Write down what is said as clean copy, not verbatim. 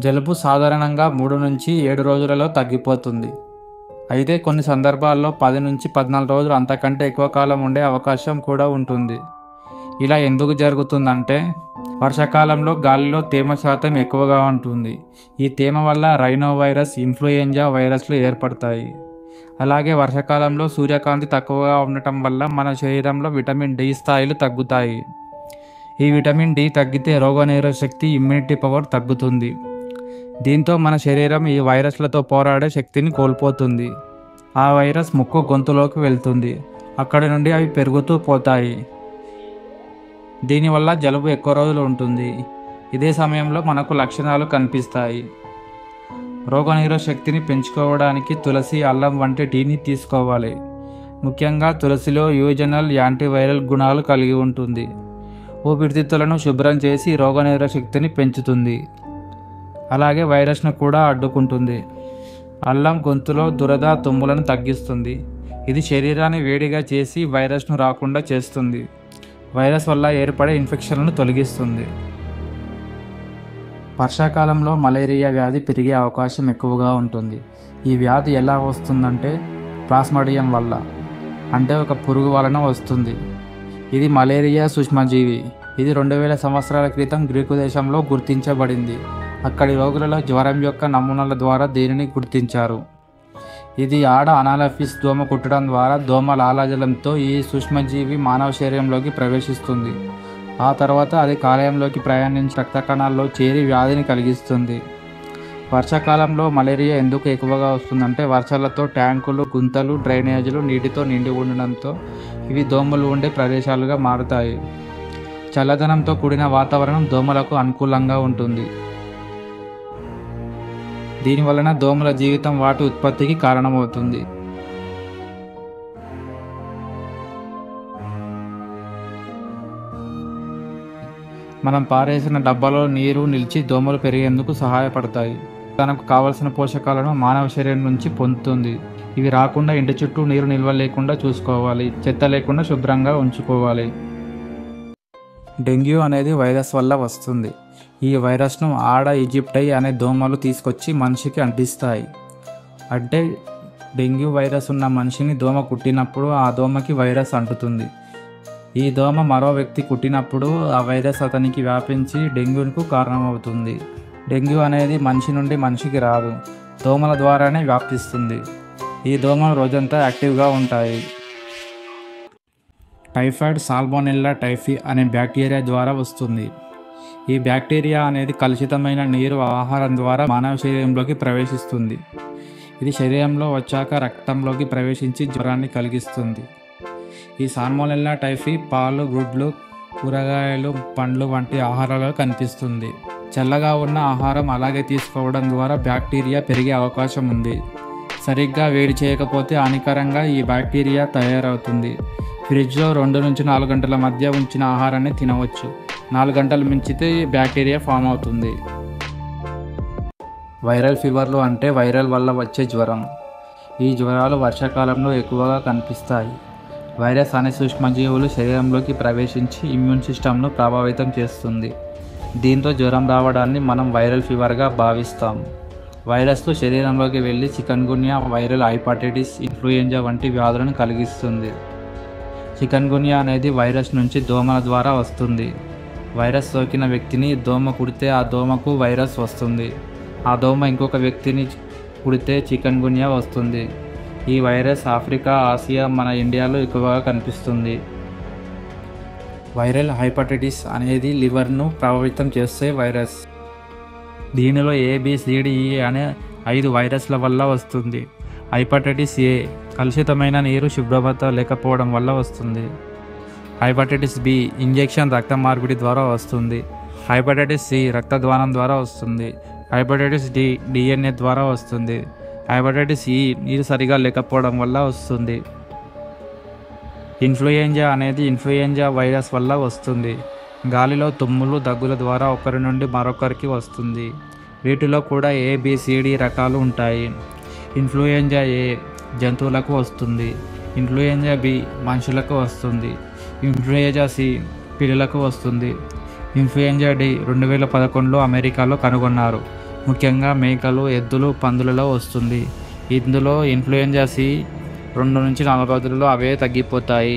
జలుబు సాధారణంగా 3 నుంచి 7 రోజులలో తగ్గిపోతుంది. అయితే కొన్ని సందర్భాల్లో 10 నుంచి 14 రోజులు అంతకంటే ఎక్కువ కాలం ఉండే అవకాశం కూడా ఉంటుంది. ఇలా ఎందుకు జరుగుతుందంటే, వర్షాకాలంలో గాలిలో తేమ శాతం ఎక్కువగా ఉంటుంది. ఈ తేమ వల్ల రైనో వైరస్, ఇన్ఫ్లుయెంజా వైరస్లు ఏర్పడతాయి. అలాగే వర్షాకాలంలో సూర్యకాంతి తక్కువగా ఉండటం వల్ల మన శరీరంలో విటమిన్ డి స్థాయిలు తగ్గుతాయి. ఈ విటమిన్ డి తగ్గితే రోగనిరోధక శక్తి, ఇమ్యూనిటీ పవర్ తగ్గుతుంది. దీంతో మన శరీరం ఈ వైరస్లతో పోరాడే శక్తిని కోల్పోతుంది. ఆ వైరస్ ముక్కు, గొంతులోకి వెళ్తుంది. అక్కడి నుండి అవి పెరుగుతూ పోతాయి. దీనివల్ల జలుబు ఎక్కువ రోజులు ఉంటుంది. ఇదే సమయంలో మనకు లక్షణాలు కనిపిస్తాయి. రోగనిరోధక శక్తిని పెంచుకోవడానికి తులసి, అల్లం వంటి టీని తీసుకోవాలి. ముఖ్యంగా తులసిలో యూజనల్ యాంటీవైరల్ గుణాలు కలిగి ఉంటుంది. ఊపిరితిత్తులను శుభ్రం చేసి రోగనిరోధక శక్తిని పెంచుతుంది. అలాగే వైరస్ను కూడా అడ్డుకుంటుంది. అల్లం గొంతులో దురద, తుమ్ములను తగ్గిస్తుంది. ఇది శరీరాన్ని వేడిగా చేసి వైరస్ను రాకుండా చేస్తుంది. వైరస్ వల్ల ఏర్పడే ఇన్ఫెక్షన్లను తొలగిస్తుంది. వర్షాకాలంలో మలేరియా వ్యాధి పెరిగే అవకాశం ఎక్కువగా ఉంటుంది. ఈ వ్యాధి ఎలా వస్తుందంటే ప్లాస్మోడియం వల్ల, అంటే ఒక పురుగు వలన వస్తుంది. ఇది మలేరియా సూక్ష్మజీవి. ఇది 2000 సంవత్సరాల క్రితం గ్రీకు దేశంలో గుర్తించబడింది. అక్కడి రోగులలో జ్వరం యొక్క నమూనాల ద్వారా దీనిని గుర్తించారు. ఇది ఆడ అనాలఫిస్ దోమ కుట్టడం ద్వారా దోమ లాలాజలంతో ఈ సూక్ష్మజీవి మానవ శరీరంలోకి ప్రవేశిస్తుంది. ఆ తర్వాత అది కాలేయంలోకి ప్రయాణించి రక్త కణాల్లో చేరి వ్యాధిని కలిగిస్తుంది. వర్షాకాలంలో మలేరియా ఎందుకు ఎక్కువగా వస్తుందంటే, వర్షాలతో ట్యాంకులు, గుంతలు, డ్రైనేజీలు నీటితో నిండి ఉండడంతో ఇవి దోమలు ఉండే ప్రదేశాలుగా మారుతాయి. చల్లదనంతో కూడిన వాతావరణం దోమలకు అనుకూలంగా ఉంటుంది. దీనివలన దోమల జీవితం వాటి ఉత్పత్తికి కారణమవుతుంది. మనం పారేసిన డబ్బాలో నీరు నిలిచి దోమలు పెరిగేందుకు సహాయపడతాయి. తనకు కావలసిన పోషకాలను మానవ శరీరం నుంచి పొందుతుంది. ఇవి రాకుండా ఇంటి చుట్టూ నీరు నిల్వ లేకుండా చూసుకోవాలి. చెత్త లేకుండా శుభ్రంగా ఉంచుకోవాలి. డెంగ్యూ అనేది వైరస్ వల్ల వస్తుంది. ఈ వైరస్ను ఆడ ఈజిప్టై అనే దోమలు తీసుకొచ్చి మనిషికి అంటిస్తాయి. అంటే డెంగ్యూ వైరస్ ఉన్న మనిషిని దోమ కుట్టినప్పుడు ఆ దోమకి వైరస్ అంటుతుంది. ఈ దోమ మరో వ్యక్తి కుట్టినప్పుడు ఆ వైరస్ అతనికి వ్యాపించి డెంగ్యూకు కారణమవుతుంది. డెంగ్యూ అనేది మనిషి నుండి మనిషికి రాదు, దోమల ద్వారానే వ్యాపిస్తుంది. ఈ దోమలు రోజంతా యాక్టివ్గా ఉంటాయి. టైఫాయిడ్ సాల్మోనెల్లా టైఫీ అనే బ్యాక్టీరియా ద్వారా వస్తుంది. ఈ బ్యాక్టీరియా అనేది కలుషితమైన నీరు, ఆహారం ద్వారా మానవ శరీరంలోకి ప్రవేశిస్తుంది. ఇది శరీరంలో వచ్చాక రక్తంలోకి ప్రవేశించి జ్వరాన్ని కలిగిస్తుంది. ఈ సాల్మోనెల్లా టైఫీ పాలు, గుడ్లు, కూరగాయలు, పండ్లు వంటి ఆహారాలలో కనిపిస్తుంది. చల్లగా ఉన్న ఆహారం అలాగే తీసుకోవడం ద్వారా బ్యాక్టీరియా పెరిగే అవకాశం ఉంది. సరిగ్గా వేడి చేయకపోతే హానికరంగా ఈ బ్యాక్టీరియా తయారవుతుంది. ఫ్రిడ్జ్లో 2 నుంచి 4 గంటల మధ్య ఉంచిన ఆహారాన్ని తినవచ్చు. 4 గంటలు మించితే బ్యాక్టీరియా ఫామ్ అవుతుంది. వైరల్ ఫీవర్లు అంటే వైరల్ వల్ల వచ్చే జ్వరం. ఈ జ్వరాలు వర్షాకాలంలో ఎక్కువగా కనిపిస్తాయి. వైరస్ అనే సూక్ష్మజీవులు శరీరంలోకి ప్రవేశించి ఇమ్యూన్ సిస్టమ్ను ప్రభావితం చేస్తుంది. దీంతో జ్వరం రావడాన్ని మనం వైరల్ ఫీవర్గా భావిస్తాం. వైరస్లు శరీరంలోకి వెళ్ళి చికన్గున్యా, వైరల్ హెపటైటిస్, ఇన్ఫ్లుయెంజా వంటి వ్యాధులను కలిగిస్తుంది. చికన్గున్యా అనేది వైరస్ నుంచి దోమల ద్వారా వస్తుంది. వైరస్ సోకిన వ్యక్తిని దోమ కుడితే ఆ దోమకు వైరస్ వస్తుంది. ఆ దోమ ఇంకొక వ్యక్తిని కుడితే చికన్గున్యా వస్తుంది. ఈ వైరస్ ఆఫ్రికా, ఆసియా, మన ఇండియాలో ఎక్కువగా కనిపిస్తుంది. వైరల్ హెపటైటిస్ అనేది లివర్ను ప్రభావితం చేసే వైరస్. దీనిలో ABCDE అనే 5 వైరస్ల వల్ల వస్తుంది. హెపటైటిస్ ఏ కలుషితమైన నీరు, శుభ్రత లేకపోవడం వల్ల వస్తుంది. హెపటైటిస్ బి ఇంజెక్షన్, రక్త మార్పిడి ద్వారా వస్తుంది. హెపటైటిస్ సి రక్తద్వానం ద్వారా వస్తుంది. హెపటైటిస్ డి DNA ద్వారా వస్తుంది. హెపటైటిస్ ఈ నీరు సరిగా లేకపోవడం వల్ల వస్తుంది. ఇన్ఫ్లుయెంజా అనేది ఇన్ఫ్లుయెంజా వైరస్ వల్ల వస్తుంది. గాలిలో తుమ్ములు, దగ్గుల ద్వారా ఒకరి నుండి మరొకరికి వస్తుంది. వీటిలో కూడా ABCD రకాలు ఉంటాయి. ఇన్ఫ్లుయెంజా ఏ జంతువులకు వస్తుంది. ఇన్ఫ్లుయెంజా బి మనుషులకు వస్తుంది. ఇన్ఫ్లుయెంజా సి పిల్లలకు వస్తుంది. ఇన్ఫ్లుయెంజా డి 2011లో అమెరికాలో కనుగొన్నారు. ముఖ్యంగా మేకలు, ఎద్దులు, పందులలో వస్తుంది. ఇందులో ఇన్ఫ్లుయెంజా సి 2 నుంచి 4 రోజులలో అవే తగ్గిపోతాయి.